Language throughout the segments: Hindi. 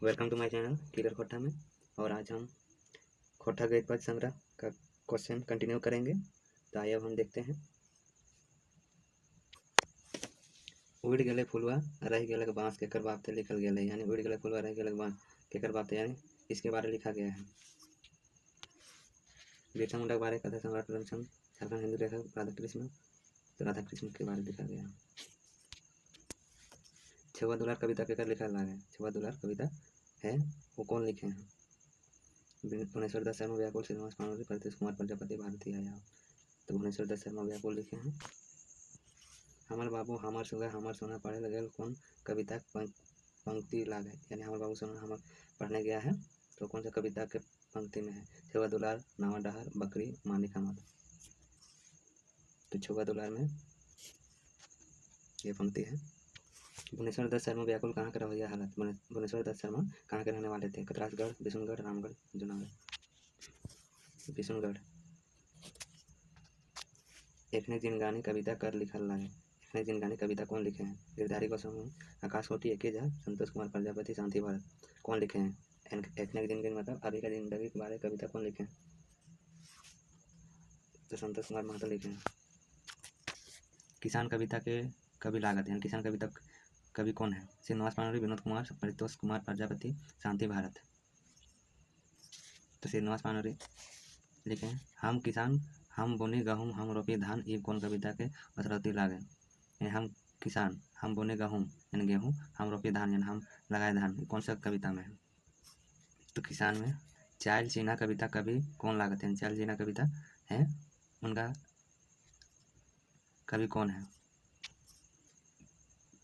वेलकम टू माय चैनल कीलर खोटा में। और आज हम खोटा गद्य पद्य संग्रह का क्वेश्चन कंटिन्यू करेंगे। तो आइए अब हम देखते हैं। उड़ गए फुलवा रह गए बाँस केकर बाप लिखल गया है, यानी उड़ गए फुलवा रह गए बाँस केकर बाप, यानी इसके बारे में लिखा गया है। बिरसा मुंडा के बारे कथा सम्राट प्रेमचंद, झारखंड हिंदू लेखक राधा कृष्ण, तो राधा कृष्ण के बारे में लिखा गया है। छुआ दुलार कविता केकर लिखा गया है? छुआ दुलार कविता है वो कौन लिखे हैं? भुवनेश्वर दास शर्मा व्याकुल, श्रीनिवास पानोरी, प्रत्युष कुमार प्रजापति, भारती आया। तो भुवनेश्वर दास शर्मा व्याकुल लिखे हैं। हमर बाबू हमर सुगा हमर सोना पढ़े लगल कौन कविता पंक्ति लागे, यानी हमर बाबू सोना हमर पढ़ने गया है तो कौन सा कविता के पंक्ति में है? छुआ दुलार, नावा डहर, बकरी, मानिक हमर। तो छुआ दुलार में ये पंक्ति है। भुवनेश्वर दत्त शर्मा व्याकुल कहाँ का रवैया हालत? भुवनेश्वर दत्त शर्मा कहाँ के रहने वाले थे? कतरासगढ़, बिशुनगढ़, रामगढ़, जूनागढ़। बिशुनगढ़। एखने जिनगानी कविता कर लिखल लागे, एखने जिनगानी कविता कौन लिखे हैं? गिरधारी गोस्वामी, आकाश कोटी, एके झा, संतोष कुमार प्रजापति, शांति भारत। कौन लिखे हैं? एखने की जिंदगी मतलब अभी का जिंदगी के बारे कविता कौन लिखे हैं? तो संतोष कुमार महतो लिखे हैं। किसान कविता के कवि लागत, यानी किसान कविता कवि कौन है? श्रीनिवास पानोरी, विनोद कुमार, प्रत्युष कुमार प्रजापति, शांति भारत। तो श्रीनिवास पानोरी लिखे हैं। हम किसान हम बोने गहूँ हम रोपे धान, ये कौन कविता के बसरौती लागे? यानी हम किसान हम बोने गहूँ यानी गेहूँ, हम रोपे धान यानी हम लगाए धान, ये कौन सा कविता में है? तो किसान में। चायल चीना कविता कवि कौन लागत है? चायल चीना कविता है उनका कवि कौन है?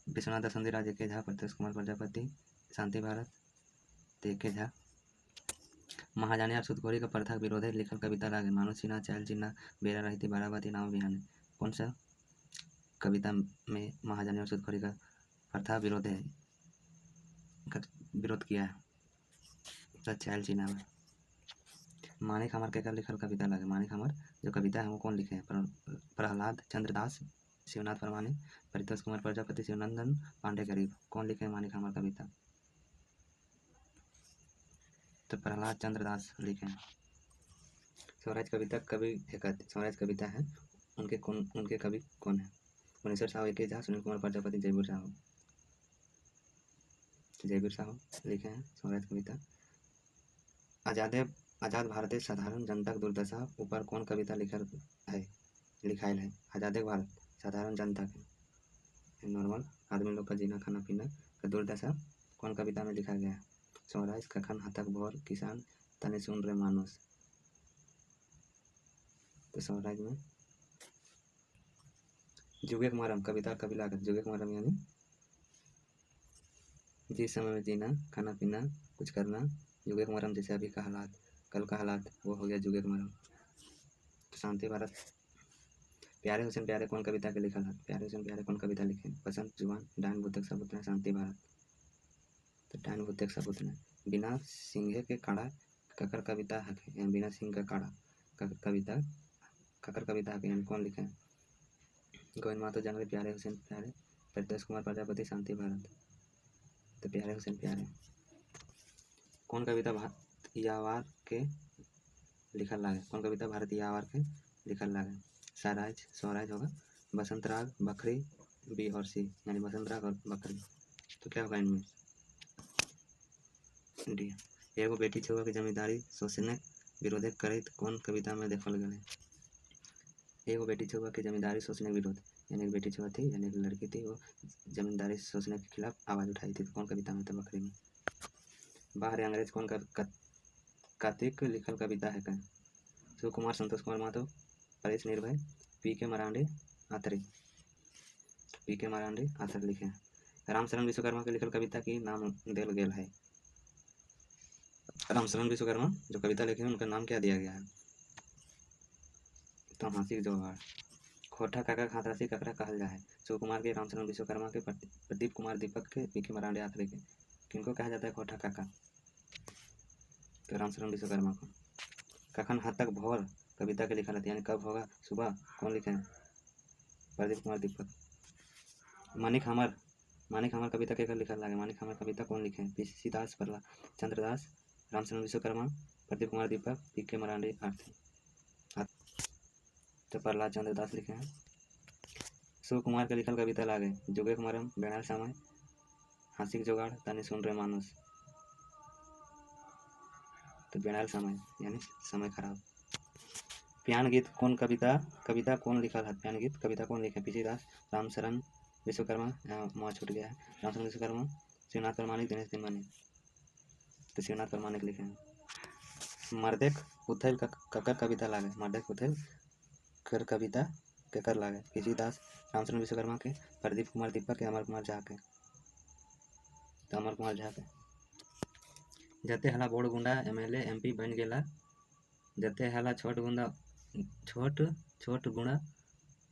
विश्वनाथ दसंधीराज, एके झा, प्रत्युष कुमार प्रजापति, शांति भारत। तो एके झा। महाजानी और सुदखोरी का प्रथा विरोधे लिखल कविता लागे, मानो चीना चायल चीना बेरा रहती बाराबाती नाव बिहाने। कौन सा कविता में महाजानी और सुदखोरी का प्रथा विरोध है विरोध किया है? चायल चीना में। मानिक हमर केकर लिखल कविता लागे? मानिक हमर जो कविता है वो कौन लिखे हैं? प्रहलाद चंद्रदास, शिवनाथ परमाने, परितोष कुमार प्रजापति, शिवनंदन पांडे गरीब। कौन लिखे मानिक हमर कविता? तो प्रहलाद चंद्रदास लिखे हैं। स्वराज कविता कवि स्वराज कविता है उनके कवि कौन है? भुवनेश्वर साहू, एके झा, सुनील कुमार प्रजापति, जयवीर साहू। जयवीर साहू लिखे हैं स्वराज कविता। आजाद भारत साधारण जनता दुर्दशा ऊपर कौन कविता लिखायल है? आजाद भारत साधारण जनता के नॉर्मल आदमी लोग का जीना खाना पीना का दुर्दशा कौन कविता में लिखा गया है? स्वराज, कखन हतक भोर, किसान, तने सुन रे मानुस। तो स्वराज में। जुगे के मरम कविता कवि लागत, जुगे के मरम यानी जिस समय में जीना खाना पीना कुछ करना, जुगे के मरम जैसे अभी का हालात कल का हालात वो हो गया जुगे के मरम। तो शांति भारत। प्यारे हुसैन प्यारे कौन कविता के लिखल है? प्यारे हुसैन प्यारे कौन कविता लिखे? बसंत जुबान, डायन बुद्धक सबूत ने, शांति भारत। तो डायन बुद्धक सबूत ने। बिना सिंघे के काड़ा ककर कविता है? बिना सिंह का काड़ा कविता ककर कविता है यानी कौन लिखे? गोविंद महतो जंगली, प्यारे हुसैन प्यारे, प्रत्युष कुमार प्रजापति, शांति भारत। तो प्यारे हुसैन प्यारे। कौन कविता भारत यावार के लिखल लागे? कौन कविता भारत यावार के लिखल लागे? स्वराज होगा। बसंत राग, बकरी, बी और सी, यानी बसंत राग और बकरी। तो क्या होगा इनमें? डी। एगो बेटी छुआ की जमींदारी शोषण विरोध करित कौन कविता में देखल गए? एगो बेटी छुआ की जमींदारी शोषण विरोध, यानी एक बेटी छुआ थी यानी एक लड़की थी, वो जमींदारी शोषण के खिलाफ आवाज़ उठाई थी। तो कौन कविता में था? बकरी में। बाहर अंग्रेज कौन कार्तिक लिखल कविता है? क्या? शिव कुमार, संतोष कुमार महतो, परेश निर्भय, पी के मरांडे आत्रे। पी के मरांडे आत्रे लिखे हैं। रामशरण विश्वकर्मा के लिखल कविता की नाम दिल गेल है? रामशरण विश्वकर्मा जो कविता लिखे हैं उनका नाम क्या दिया गया है? तो हासिक जोहार। खोटा काका खातरासी ककरा कहल जा है? शिव कुमार के, रामशरण विश्वकर्मा के, प्रदीप कुमार दीपक के, पी के मरांडे आत्रे के। किनको कहा जाता है खोटा काका? तो रामशरण विश्वकर्मा को। कखन हतक भोर कविता के लिखा रहता है, यानी कब होगा सुबह, कौन लिखे हैं? प्रदीप कुमार दीपक। मानिक हमर कविता केकर लिखल लागे? मानिक हमर कविता कौन लिखे? पीसी दास, प्रहलाद चंद्रदास, रामचंद्र विश्वकर्मा, प्रदीप कुमार दीपक, पीके मरांडी, आरती। तो प्रहलाद चंद्रदास लिखे हैं। शिव कुमार के लिखल कविता लागे? जुगे कुमारम, बेणाल समय, हांसी के जुगाड़, तनी सुन रे मानुस। तो बेणाल समय यानी समय खराब। प्यान गीत कौन कविता कौन लिखल है? प्यान गीत कविता कौन लिखे? पीसी दास, रामशरण विश्वकर्मा, यहाँ वहाँ छूट गया है, रामशरण विश्वकर्मा, शिवनाथ परमाणिक, दिनेश तिनमनी। तो शिवनाथ परमाणिक लिखे हैं। मर्देक उथैल ककर कविता लागे? मर्देक उथैल कर कविता केकर लागे? पीसी दास, रामचंद्र विश्वकर्मा के, प्रदीप कुमार दीपक के, अमर कुमार झा के। तो अमर कुमार झा के। जते हला बोड़ गुंडा एमएलए एमपी बन गेला, जते हला छोट गुंडा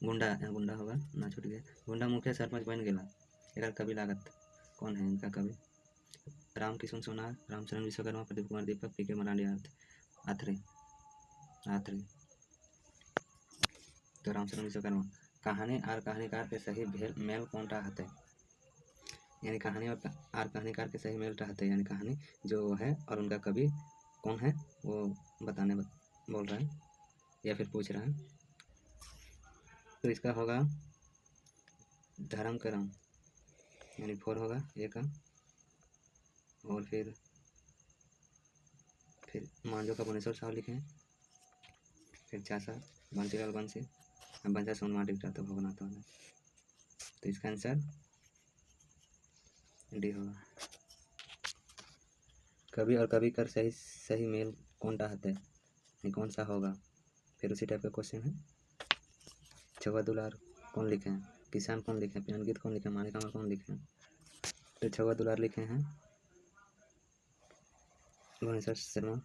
होगा ना, छूट गया, गुंडा मुखिया सरपंच बन गेला, एकर कवि लागत? कौन है इनका कवि? राम किशुन सोनार, रामचंद्र विश्वकर्मा, प्रदीप कुमार दीपक, पीके मरांडी, आथरे। तो रामचंद्र विश्वकर्मा। कहानी और कहानीकार के सही मेल कौनटा हते? यानी कहानी और कहानीकार के सही मेल रहते, यानी कहानी जो है और उनका कवि कौन है वो बताने बोल रहा है या फिर पूछ रहा है। तो इसका होगा धर्म करम, यानी 4 होगा ए का। और फिर मांझो का भुवनेश्वर साहु लिखे हैं। फिर चासा बंसीलाल बंसी, बंसा सोन माटी तो भोगनाथ होगा। तो इसका आंसर डी होगा। कवि और कवि कर सही मेल कौनटा हते? कौन सा होगा? फिर उसी टाइप का क्वेश्चन है। छुआ दुलार कौन लिखे हैं? किसान कौन लिखे हैं? प्यान गीत कौन लिखे हैं? मानिक हमर कौन लिखे हैं? तो छुआ दुलार लिखे हैं भुवनेश्वर शर्मा।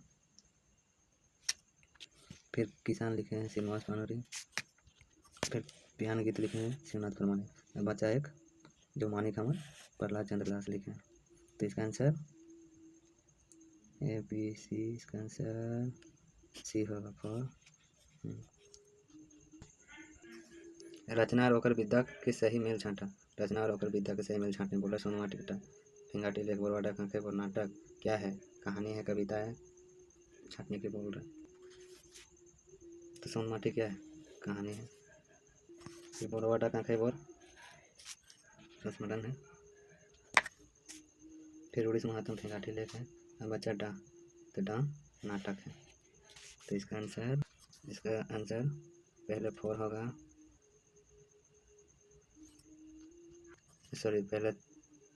फिर किसान लिखे हैं श्रीनिवास पानोरी। फिर प्यान गीत लिखे हैं शिवनाथ परमाणी। बचा एक जो मानिक हमर प्रहलाद चंद्रदास लिखे हैं। तो इसका आंसर ए बी सी, इसका आंसर सी होगा फॉर। रचना और ओकर विद्या के सही मेल छाँटा। रचना और ओकर विद्या के सही मेल छाँटने बोला सोनुआ टिकटा, फिंगाटी लेख बोरवाडा कांखे बोर नाटक क्या है? कहानी है, कविता है, छाँटने के बोल रहे। तो सोनमाटी क्या है? कहानी है। ये बोरवाडा कांखे बोर संस्मरण है। फिर उड़ीस महात्म फिंगाटी लेख है। अब बच्चा डा, तो डा नाटक है। तो इसका आंसर पहले 4 होगा, सॉरी पहले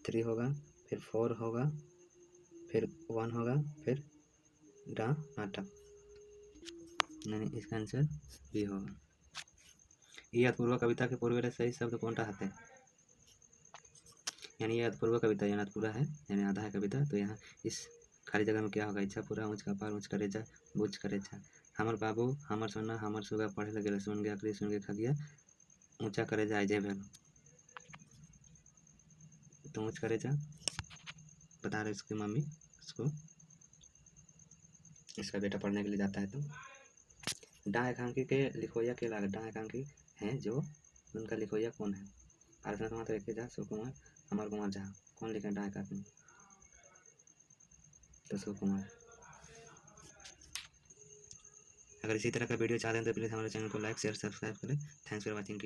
3 होगा, फिर 4 होगा, फिर 1 होगा, फिर डा नाटक, यानी इसका आंसर बी होगा। ये अतपूर्व कविता के पूर्व सही शब्द कौनटा हते? यानी ये अतपूर्व कविता यानी अतपूरा है, यानी आधा है कविता। तो यहाँ इस खाली जगह में क्या होगा? इच्छा पूरा, ऊँच का पार, ऊँच करे जा, बुझ करे जा। हमर बाबू, हमर सोना, हमर सुगा पढ़े लगे, सुन गया अकली, सुन के खगिया, ऊँचा करे जा जे भेल। तो ऊँच करे जा बता रहे उसकी मम्मी उसको, इसका बेटा पढ़ने के लिए जाता है। तो डा एकांकी के लिखोया के लागत? डा एकांकी हैं जो उनका लिखोया कौन है? पारसनाथ माता एक झा, शिव कुमार, अमर कुमार झा। कौन लिखे डा एकांकी? तो शिव कुमार। अगर इसी तरह का वीडियो चाहते हैं तो प्लीज़ हमारे चैनल को लाइक शेयर सब्सक्राइब करें। Thanks for watching.